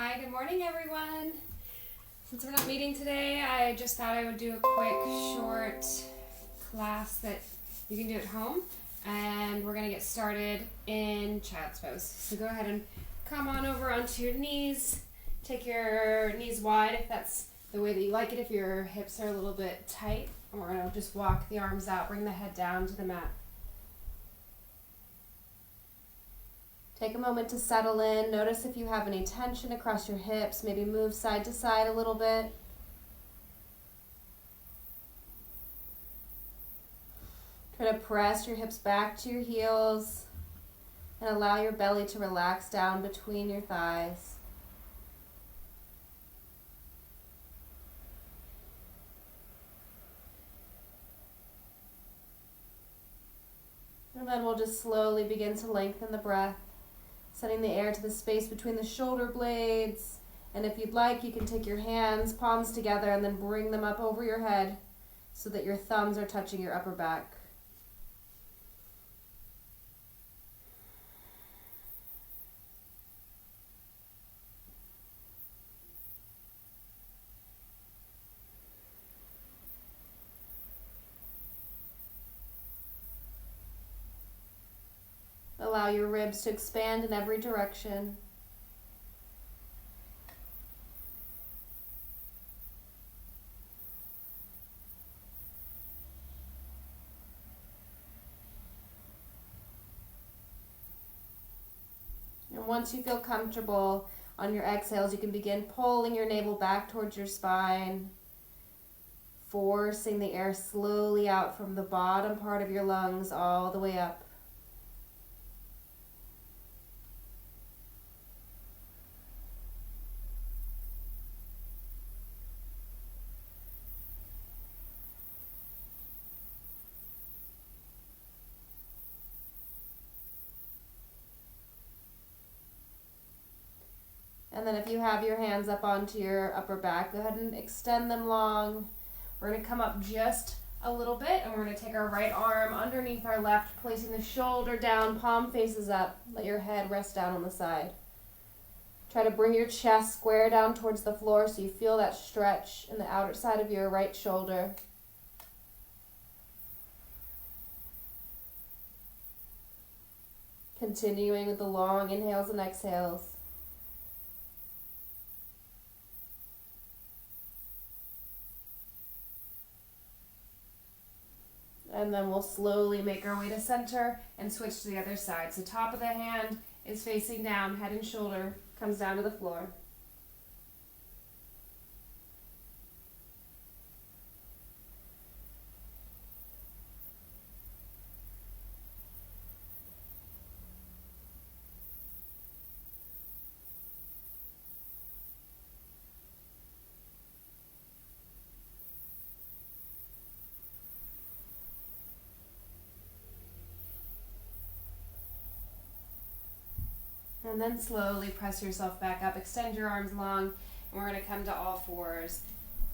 Hi, good morning everyone. Since we're not meeting today, I just thought I would do a quick, short class that you can do at home. And we're going to get started in child's pose. So go ahead and come on over onto your knees. Take your knees wide if that's the way that you like it, if your hips are a little bit tight. And we're going to just walk the arms out, bring the head down to the mat. Take a moment to settle in. Notice if you have any tension across your hips. Maybe move side to side a little bit. Try to press your hips back to your heels and allow your belly to relax down between your thighs. And then we'll just slowly begin to lengthen the breath, sending the air to the space between the shoulder blades. And if you'd like, you can take your hands, palms together, and then bring them up over your head so that your thumbs are touching your upper back. Allow your ribs to expand in every direction. And once you feel comfortable on your exhales, you can begin pulling your navel back towards your spine, forcing the air slowly out from the bottom part of your lungs all the way up. And then if you have your hands up onto your upper back, go ahead and extend them long. We're going to come up just a little bit, and we're going to take our right arm underneath our left, placing the shoulder down, palm faces up. Let your head rest down on the side. Try to bring your chest square down towards the floor so you feel that stretch in the outer side of your right shoulder. Continuing with the long inhales and exhales. And then we'll slowly make our way to center and switch to the other side. So top of the hand is facing down, head and shoulder comes down to the floor. And then slowly press yourself back up. Extend your arms long, and we're going to come to all fours.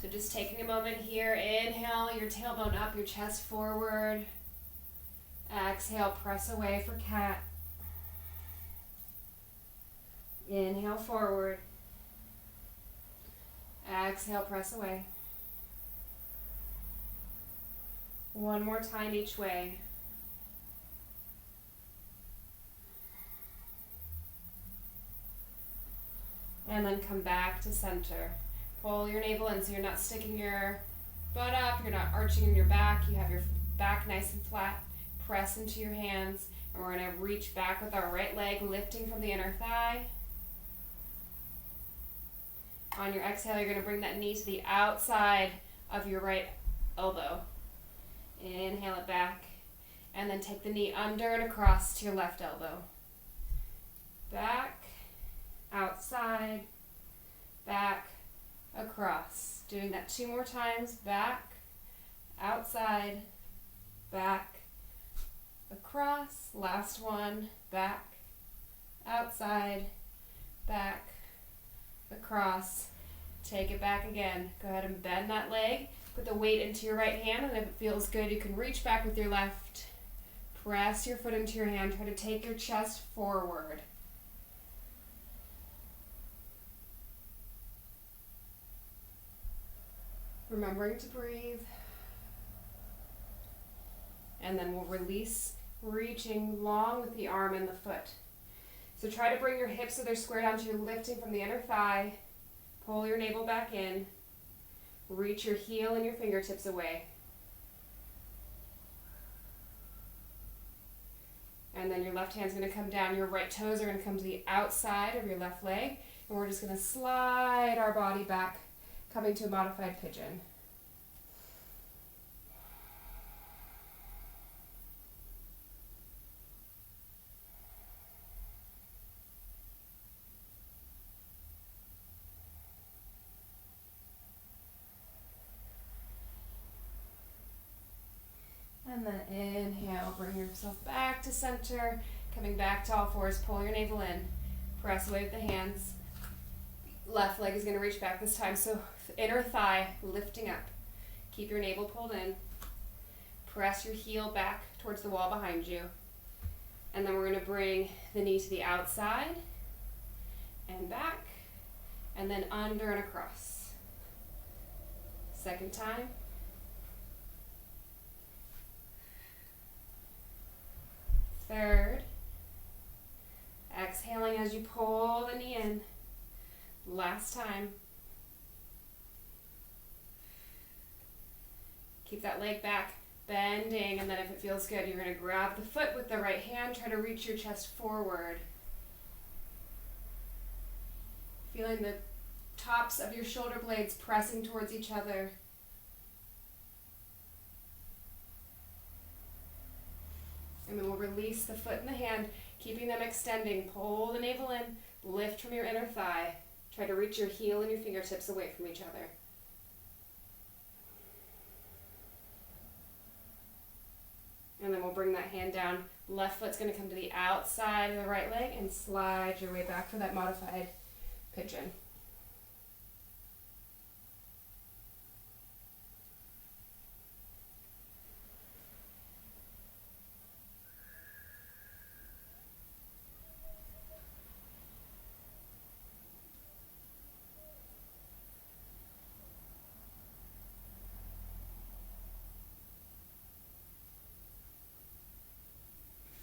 So just taking a moment here. Inhale, your tailbone up, your chest forward. Exhale, press away for cat. Inhale, forward. Exhale, press away. One more time each way. And then come back to center. Pull your navel in so you're not sticking your butt up, you're not arching in your back, you have your back nice and flat. Press into your hands, and we're going to reach back with our right leg, lifting from the inner thigh. On your exhale, you're going to bring that knee to the outside of your right elbow. Inhale it back, and then take the knee under and across to your left elbow. Back, outside, back, across. Doing that 2 more times. Back, outside, back, across. Last one. Back, outside, back, across. Take it back again. Go ahead and bend that leg. Put the weight into your right hand, and if it feels good, you can reach back with your left. Press your foot into your hand. Try to take your chest forward. Remembering to breathe. And then we'll release, reaching long with the arm and the foot. So try to bring your hips so they're squared out, so you're lifting from the inner thigh. Pull your navel back in. Reach your heel and your fingertips away. And then your left hand's going to come down. Your right toes are going to come to the outside of your left leg. And we're just going to slide our body back, coming to a modified pigeon. And then inhale, bring yourself back to center, coming back to all fours, pull your navel in, press away with the hands. Left leg is going to reach back this time, so inner thigh lifting up. Keep your navel pulled in. Press your heel back towards the wall behind you. And then we're going to bring the knee to the outside and back, and then under and across. Second time. Third. Exhaling as you pull the knee in. Last time. Keep that leg back, bending, and then if it feels good, you're going to grab the foot with the right hand, try to reach your chest forward. Feeling the tops of your shoulder blades pressing towards each other. And then we'll release the foot and the hand, keeping them extending. Pull the navel in, lift from your inner thigh. Try to reach your heel and your fingertips away from each other. And then we'll bring that hand down. Left foot's going to come to the outside of the right leg and slide your way back for that modified pigeon.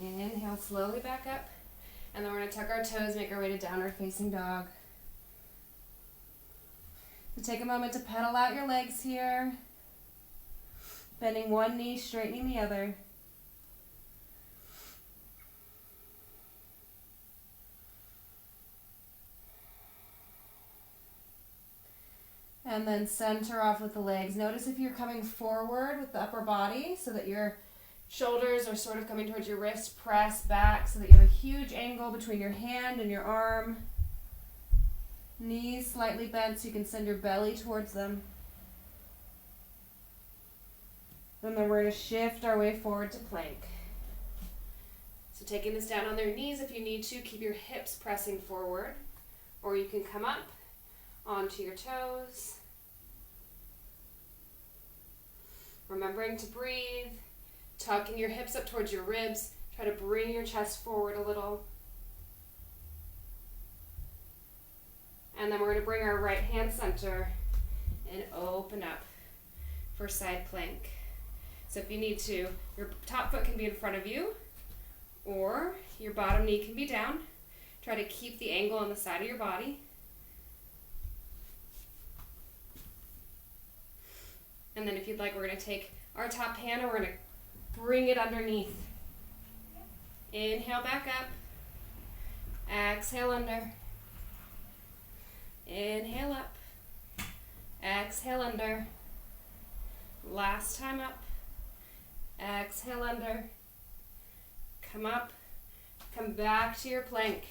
Inhale slowly back up, and then we're going to tuck our toes, make our way to downward facing dog. So take a moment to pedal out your legs here, bending one knee, straightening the other. And then center off with the legs. Notice if you're coming forward with the upper body so that your shoulders are sort of coming towards your wrist, press back so that you have a huge angle between your hand and your arm. Knees slightly bent so you can send your belly towards them. And then we're going to shift our way forward to plank. So taking this down on their knees if you need to, keep your hips pressing forward. Or you can come up onto your toes. Remembering to breathe. Tucking your hips up towards your ribs. Try to bring your chest forward a little. And then we're going to bring our right hand center and open up for side plank. So if you need to, your top foot can be in front of you or your bottom knee can be down. Try to keep the angle on the side of your body. And then if you'd like, we're going to take our top hand and we're going to bring it underneath. Inhale back up. Exhale under. Inhale up. Exhale under. Last time up. Exhale under. Come up. Come back to your plank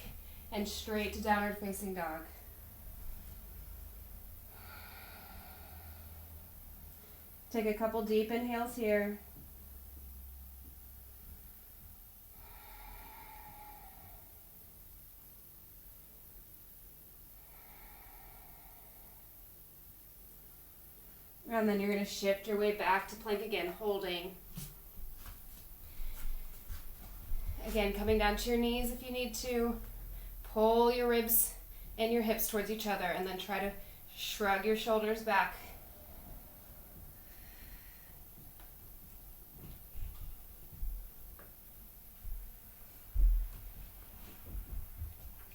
and straight to downward facing dog. Take a couple deep inhales here. And then you're going to shift your way back to plank again, holding. Again, coming down to your knees if you need to. Pull your ribs and your hips towards each other and then try to shrug your shoulders back.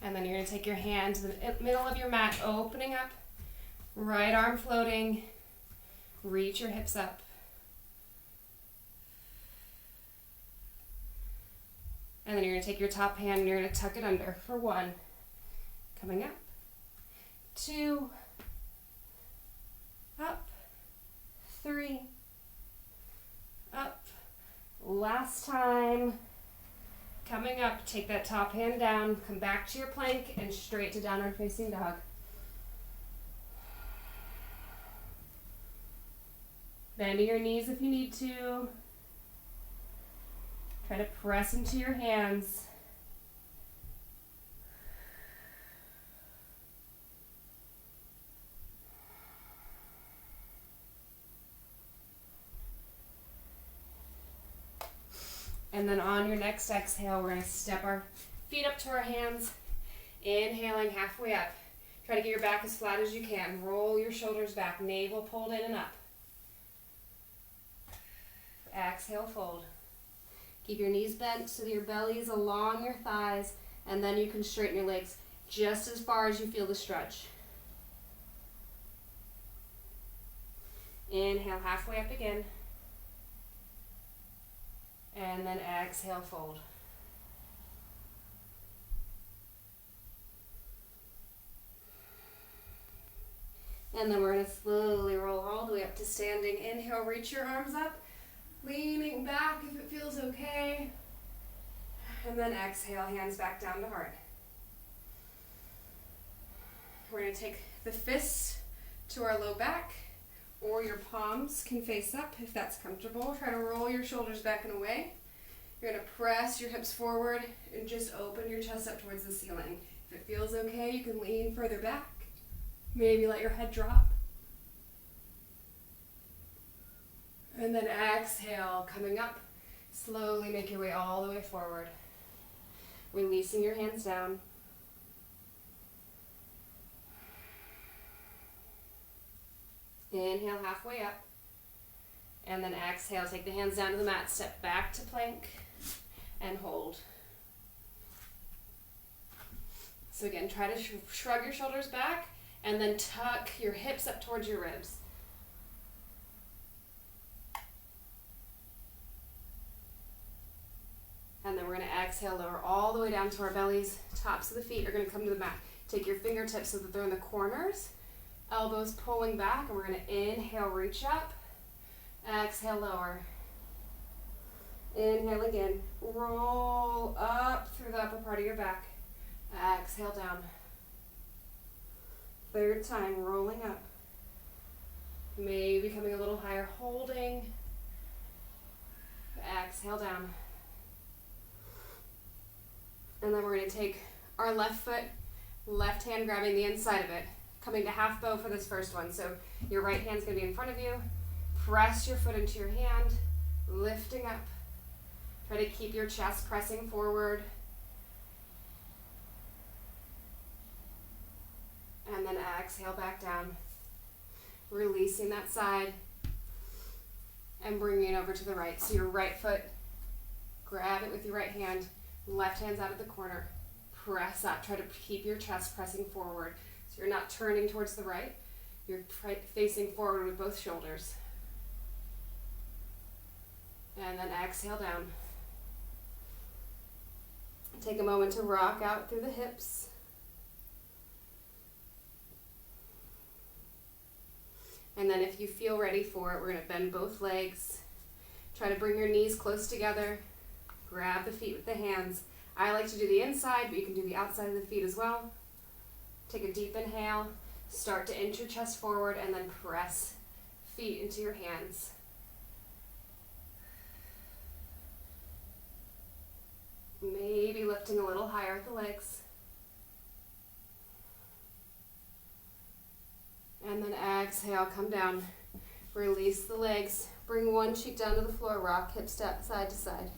And then you're going to take your hand to the middle of your mat, opening up, right arm floating, reach your hips up. And then you're going to take your top hand and you're going to tuck it under for 1. Coming up. 2. Up. 3. Up. Last time. Coming up, take that top hand down, come back to your plank and straight to downward facing dog. Bending your knees if you need to. Try to press into your hands. And then on your next exhale, we're going to step our feet up to our hands, inhaling halfway up. Try to get your back as flat as you can. Roll your shoulders back, navel pulled in and up. Exhale, fold. Keep your knees bent so that your belly is along your thighs, and then you can straighten your legs just as far as you feel the stretch. Inhale, halfway up again. And then exhale, fold. And then we're going to slowly roll all the way up to standing. Inhale, reach your arms up, leaning back if it feels okay. And then exhale, hands back down to heart. We're going to take the fists to our low back, or your palms can face up if that's comfortable. Try to roll your shoulders back and away. You're going to press your hips forward and just open your chest up towards the ceiling. If it feels okay, you can lean further back. Maybe let your head drop. And then exhale, coming up. Slowly make your way all the way forward. Releasing your hands down. Inhale, halfway up. And then exhale, take the hands down to the mat, step back to plank, and hold. So again, try to shrug your shoulders back, and then tuck your hips up towards your ribs. And then we're going to exhale, lower all the way down to our bellies. Tops of the feet are going to come to the mat. Take your fingertips so that they're in the corners. Elbows pulling back, and we're going to inhale, reach up. Exhale, lower. Inhale again. Roll up through the upper part of your back. Exhale down. Third time, rolling up. Maybe coming a little higher, holding. Exhale down. And then we're going to take our left foot, left hand grabbing the inside of it, coming to half bow for this first one. So your right hand's going to be in front of you. Press your foot into your hand, lifting up. Try to keep your chest pressing forward. And then exhale back down. Releasing that side and bringing it over to the right. So your right foot, grab it with your right hand. Left hand's out of the corner. Press up. Try to keep your chest pressing forward. So you're not turning towards the right. You're facing forward with both shoulders. And then exhale down. Take a moment to rock out through the hips. And then if you feel ready for it, we're going to bend both legs. Try to bring your knees close together. Grab the feet with the hands. I like to do the inside, but you can do the outside of the feet as well. Take a deep inhale. Start to inch your chest forward and then press feet into your hands. Maybe lifting a little higher with the legs. And then exhale, come down. Release the legs. Bring one cheek down to the floor. Rock hip step side to side.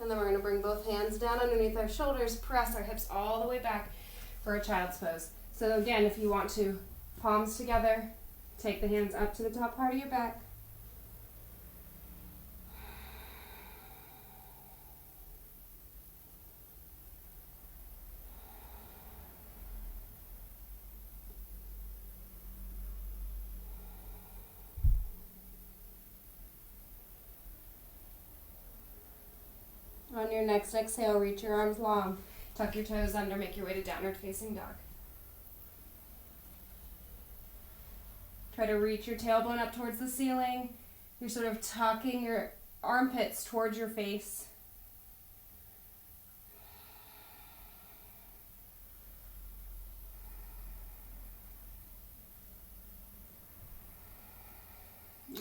And then we're going to bring both hands down underneath our shoulders, press our hips all the way back for a child's pose. So again, if you want to, palms together, Take the hands up to the top part of your back. On your next exhale, reach your arms long. Tuck your toes under, make your way to downward facing dog. Try to reach your tailbone up towards the ceiling. You're sort of tucking your armpits towards your face.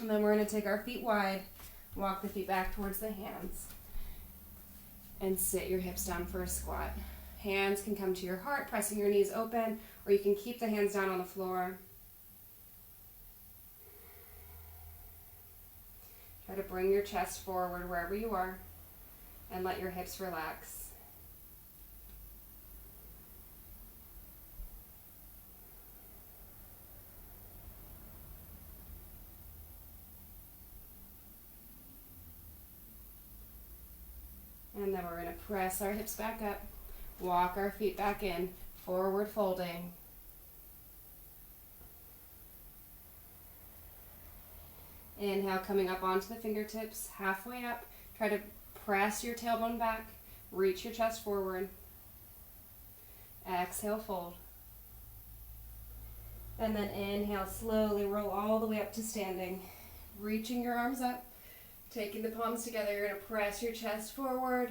And then we're going to take our feet wide, walk the feet back towards the hands, and sit your hips down for a squat. Hands can come to your heart, pressing your knees open, or you can keep the hands down on the floor. Try to bring your chest forward wherever you are, and let your hips relax. And then we're going to press our hips back up, walk our feet back in, forward folding. Inhale, coming up onto the fingertips, halfway up. Try to press your tailbone back, reach your chest forward. Exhale, fold. And then inhale, slowly roll all the way up to standing. Reaching your arms up, taking the palms together, you're going to press your chest forward.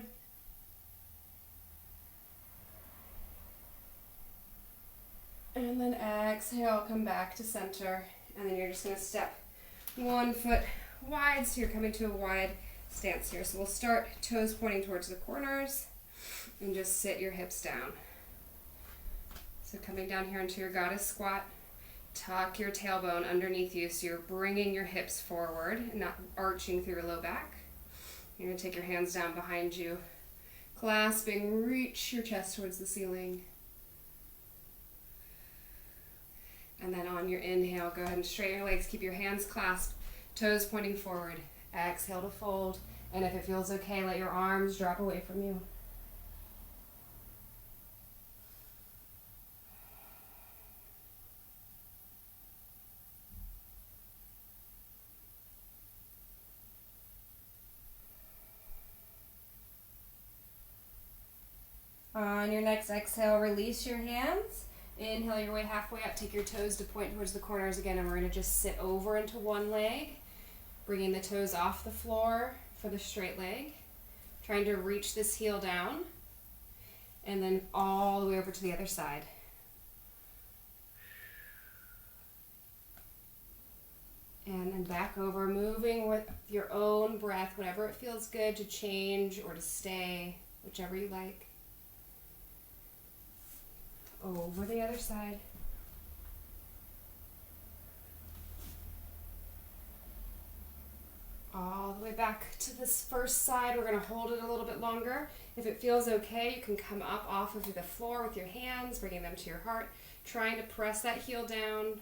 And then exhale, come back to center. And then you're just going to step 1 foot wide, so you're coming to a wide stance here. So we'll start toes pointing towards the corners and just sit your hips down. So coming down here into your goddess squat, tuck your tailbone underneath you so you're bringing your hips forward and not arching through your low back. You're going to take your hands down behind you, clasping, reach your chest towards the ceiling. And then on your inhale, go ahead and straighten your legs. Keep your hands clasped, toes pointing forward. Exhale to fold. And if it feels okay, let your arms drop away from you. On your next exhale, release your hands. Inhale your way halfway up. Take your toes to point towards the corners again, and we're going to just sit over into one leg, bringing the toes off the floor for the straight leg. Trying to reach this heel down, and then all the way over to the other side. And then back over, moving with your own breath, whenever it feels good to change or to stay, whichever you like. Over the other side. All the way back to this first side. We're going to hold it a little bit longer. If it feels okay, you can come up off of the floor with your hands, bringing them to your heart, trying to press that heel down.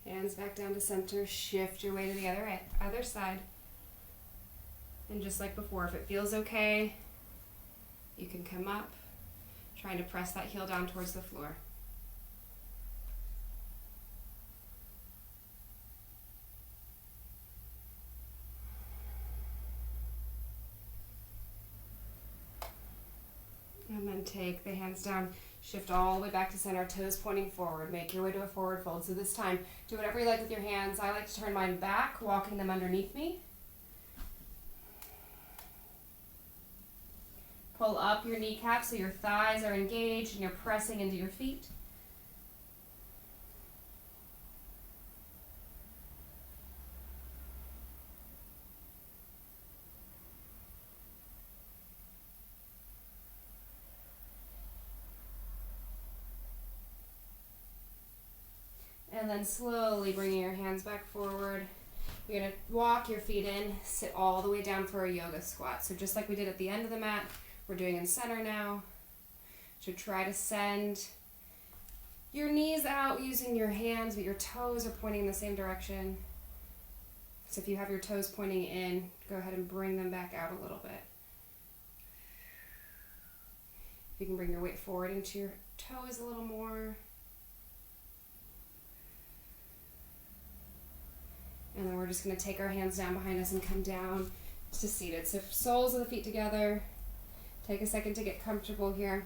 Hands back down to center, shift your way to the other side. And just like before, if it feels okay, you can come up, trying to press that heel down towards the floor. And then take the hands down, shift all the way back to center, toes pointing forward. Make your way to a forward fold. So this time, do whatever you like with your hands. I like to turn mine back, walking them underneath me. Pull up your kneecaps so your thighs are engaged and you're pressing into your feet. And then slowly bringing your hands back forward. You're going to walk your feet in, sit all the way down for a yoga squat. So just like we did at the end of the mat, we're doing in center now. So try to send your knees out using your hands, but your toes are pointing in the same direction. So if you have your toes pointing in, go ahead and bring them back out a little bit. You can bring your weight forward into your toes a little more. And then we're just going to take our hands down behind us and come down to seated. So soles of the feet together. Take a second to get comfortable here.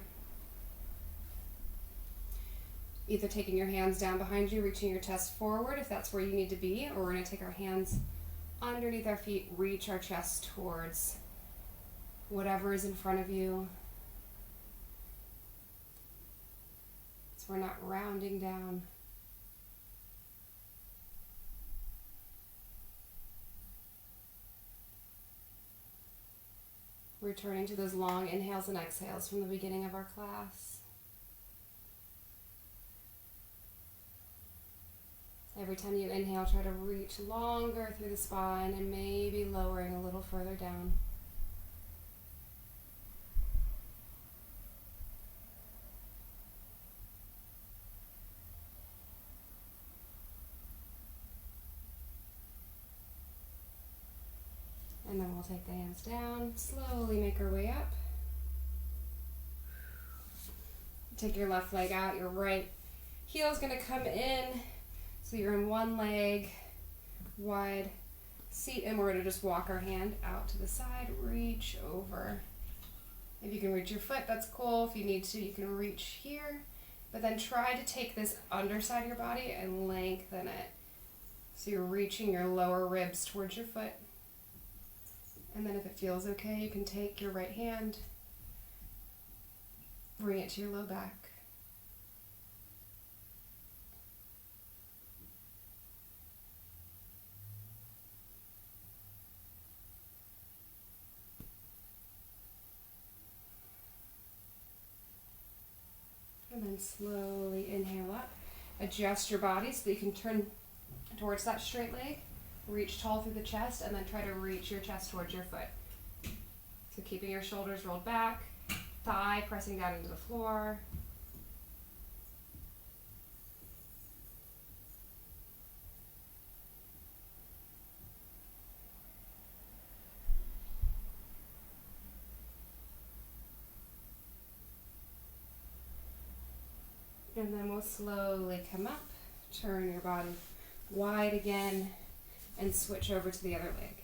Either taking your hands down behind you, reaching your chest forward if that's where you need to be, or we're going to take our hands underneath our feet, reach our chest towards whatever is in front of you. So we're not rounding down. Returning to those long inhales and exhales from the beginning of our class. Every time you inhale, try to reach longer through the spine and maybe lowering a little further down. And then we'll take the hands down, slowly make our way up. Take your left leg out, your right heel is going to come in. So you're in one leg, wide seat, and we're going to just walk our hand out to the side, reach over. If you can reach your foot, that's cool. If you need to, you can reach here. But then try to take this underside of your body and lengthen it. So you're reaching your lower ribs towards your foot. And then if it feels okay, you can take your right hand, bring it to your low back. And then slowly inhale up. Adjust your body so that you can turn towards that straight leg. Reach tall through the chest and then try to reach your chest towards your foot. So keeping your shoulders rolled back, thigh pressing down into the floor. And then we'll slowly come up, turn your body wide again, and switch over to the other leg.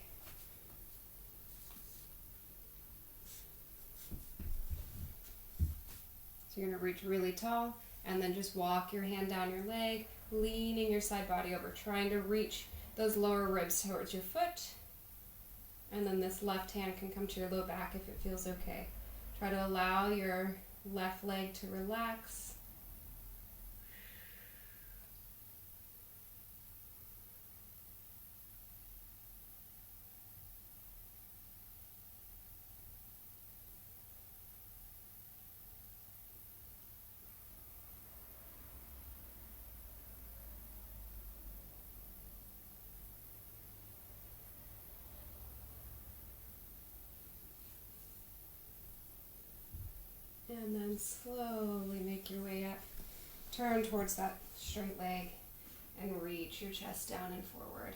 So you're going to reach really tall, and then just walk your hand down your leg, leaning your side body over, trying to reach those lower ribs towards your foot. And then this left hand can come to your low back if it feels okay. Try to allow your left leg to relax. And then slowly make your way up. Turn towards that straight leg and reach your chest down and forward.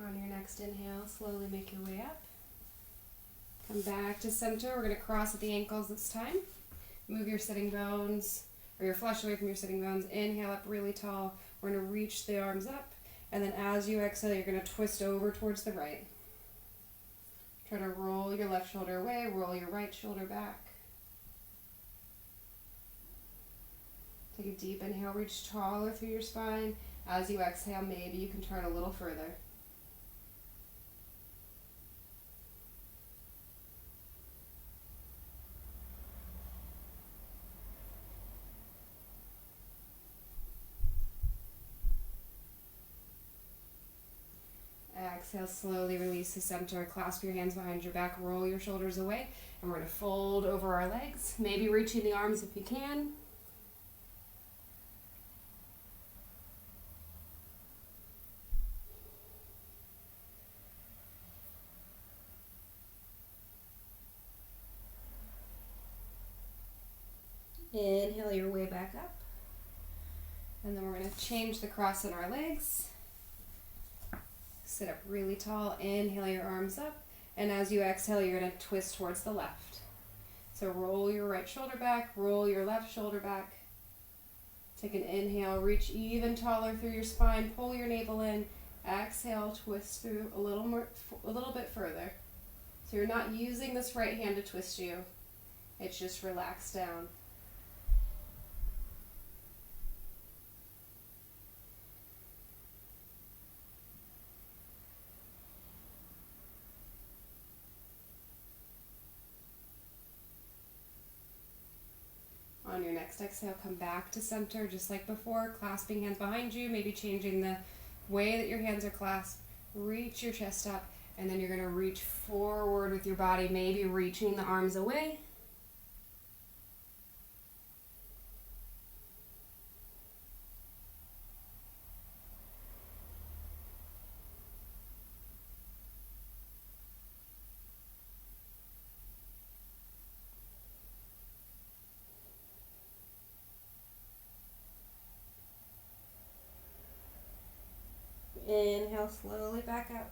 On your next inhale, slowly make your way up. Come back to center. We're going to cross at the ankles this time. Move your sitting bones, or your flesh away from your sitting bones. Inhale up really tall. We're going to reach the arms up. And then as you exhale, you're going to twist over towards the right. Try to roll your left shoulder away, roll your right shoulder back. Take a deep inhale, reach taller through your spine. As you exhale, maybe you can turn a little further. exhale, slowly release the center. Clasp your hands behind your back. Roll your shoulders away. And we're going to fold over our legs. Maybe reaching the arms if you can. Inhale your way back up. And then we're going to change the cross in our legs. Sit up really tall. Inhale your arms up. And as you exhale, you're going to twist towards the left. So roll your right shoulder back. Roll your left shoulder back. Take an inhale. Reach even taller through your spine. Pull your navel in. Exhale. Twist through a little bit further. So you're not using this right hand to twist you. It's just relaxed down. On your next exhale, come back to center just like before, clasping hands behind you, maybe changing the way that your hands are clasped. Reach your chest up, and then you're going to reach forward with your body, maybe reaching the arms away. Inhale, slowly back up.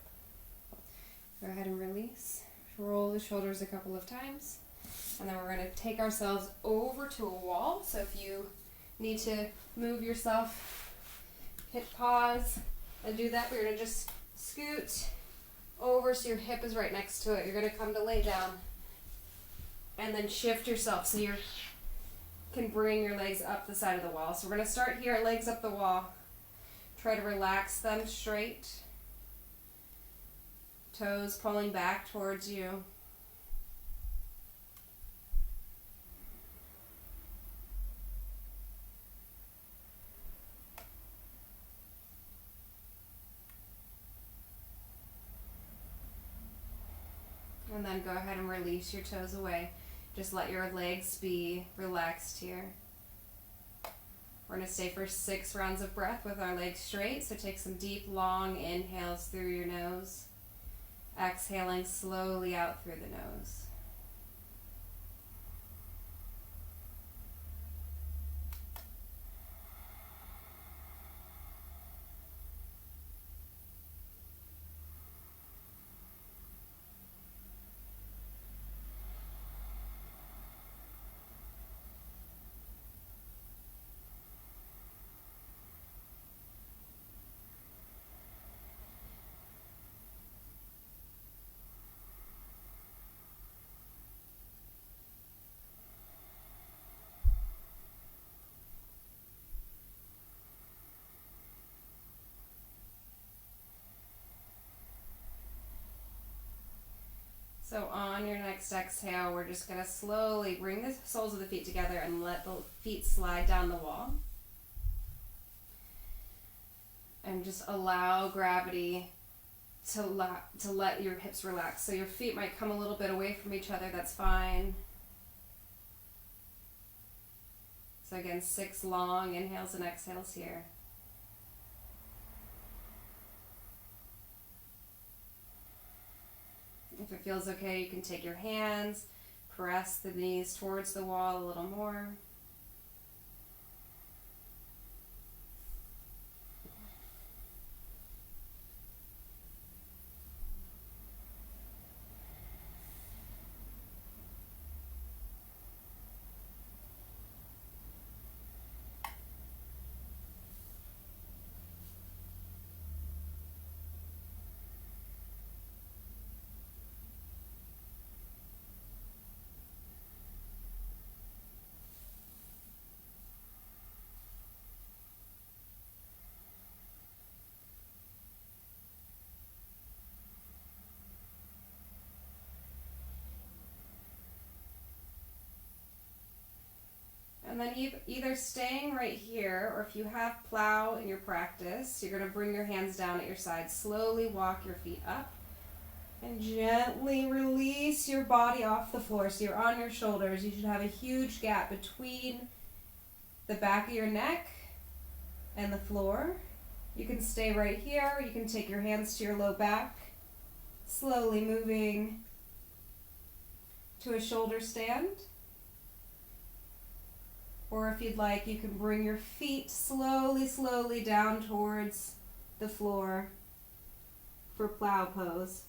Go ahead and release. Roll the shoulders a couple of times. And then we're going to take ourselves over to a wall. So if you need to move yourself, hit pause and do that. We're going to just scoot over so your hip is right next to it. You're going to come to lay down. And then shift yourself so you can bring your legs up the side of the wall. So we're going to start here, legs up the wall. Try to relax them straight. Toes pulling back towards you. And then go ahead and release your toes away. Just let your legs be relaxed here. We're going to stay for 6 rounds of breath with our legs straight. So take some deep, long inhales through your nose. Exhaling slowly out through the nose. So on your next exhale, we're just going to slowly bring the soles of the feet together and let the feet slide down the wall. And just allow gravity to let your hips relax. So your feet might come a little bit away from each other, that's fine. So again, 6 long inhales and exhales here. If it feels okay, you can take your hands, press the knees towards the wall a little more. then either staying right here, or if you have plow in your practice, you're going to bring your hands down at your sides. Slowly walk your feet up and gently release your body off the floor. So you're on your shoulders. You should have a huge gap between the back of your neck and the floor. You can stay right here. You can take your hands to your low back, slowly moving to a shoulder stand. Or if you'd like, you can bring your feet slowly down towards the floor for plow pose.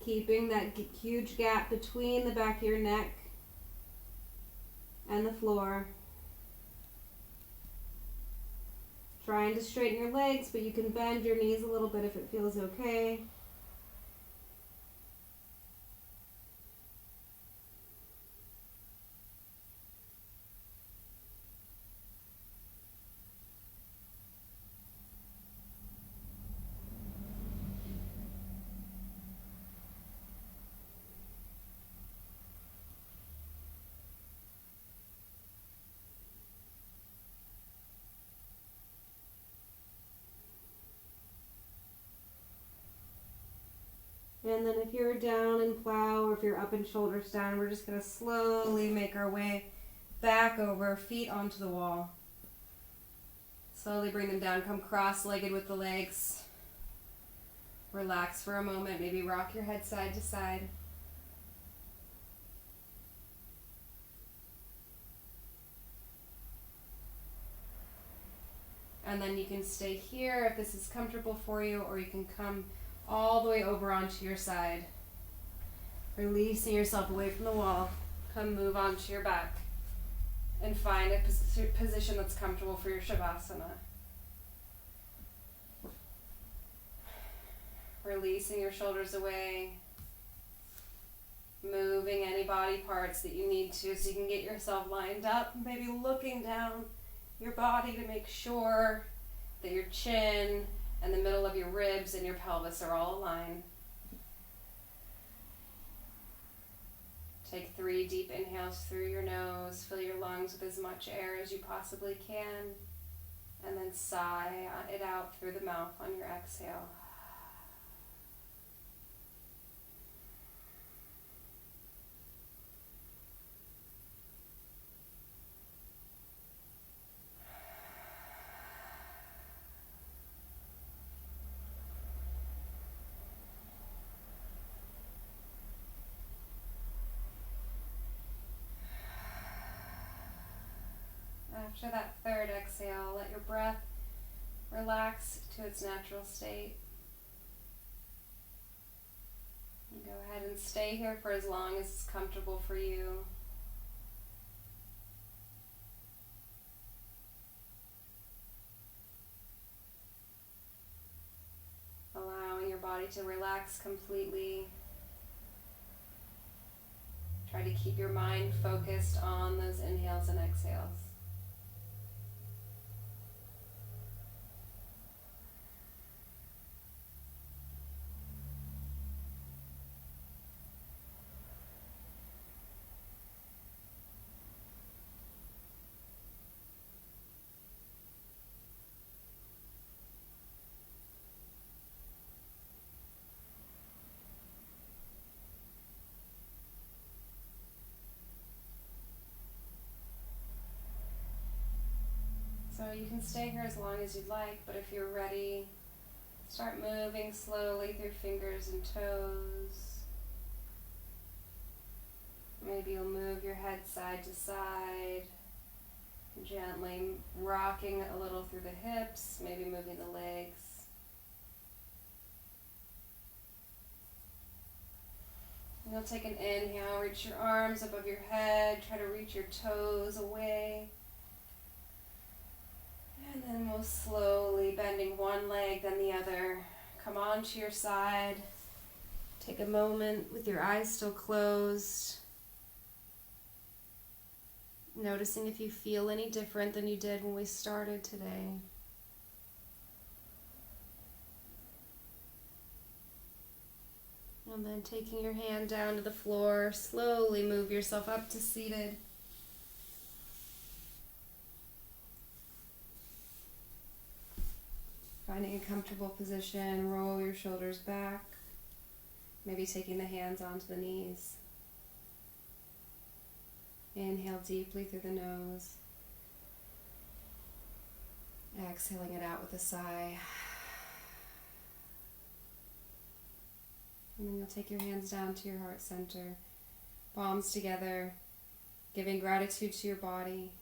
Keeping that huge gap between the back of your neck and the floor. Trying to straighten your legs, but you can bend your knees a little bit if it feels okay. And then if you're down in plow or if you're up in shoulder stand, we're just going to slowly make our way back over, feet onto the wall. Slowly bring them down, come cross-legged with the legs. Relax for a moment, maybe rock your head side to side. And then you can stay here if this is comfortable for you, or you can come all the way over onto your side. Releasing yourself away from the wall. Come move onto your back and find a position that's comfortable for your Shavasana. Releasing your shoulders away. Moving any body parts that you need to so you can get yourself lined up. Maybe looking down your body to make sure that your chin and the middle of your ribs and your pelvis are all aligned. Take 3 deep inhales through your nose. Fill your lungs with as much air as you possibly can. And then sigh it out through the mouth on your exhale. After that third exhale, let your breath relax to its natural state. And go ahead and stay here for as long as it's comfortable for you. Allowing your body to relax completely. Try to keep your mind focused on those inhales and exhales. So you can stay here as long as you'd like, but if you're ready, start moving slowly through fingers and toes. Maybe you'll move your head side to side, gently rocking a little through the hips, maybe moving the legs. And you'll take an inhale, reach your arms above your head, try to reach your toes away. And then we'll slowly, bending one leg then the other, come onto your side. Take a moment with your eyes still closed. Noticing if you feel any different than you did when we started today. And then taking your hand down to the floor, slowly move yourself up to seated. Finding a comfortable position, roll your shoulders back, maybe taking the hands onto the knees. Inhale deeply through the nose. Exhaling it out with a sigh. And then you'll take your hands down to your heart center, palms together, giving gratitude to your body.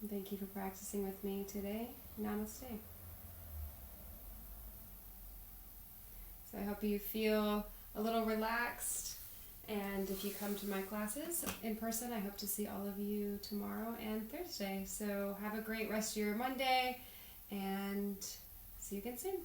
And thank you for practicing with me today. Namaste. So I hope you feel a little relaxed, and if you come to my classes in person, I hope to see all of you tomorrow and Thursday. So have a great rest of your Monday, and see you again soon.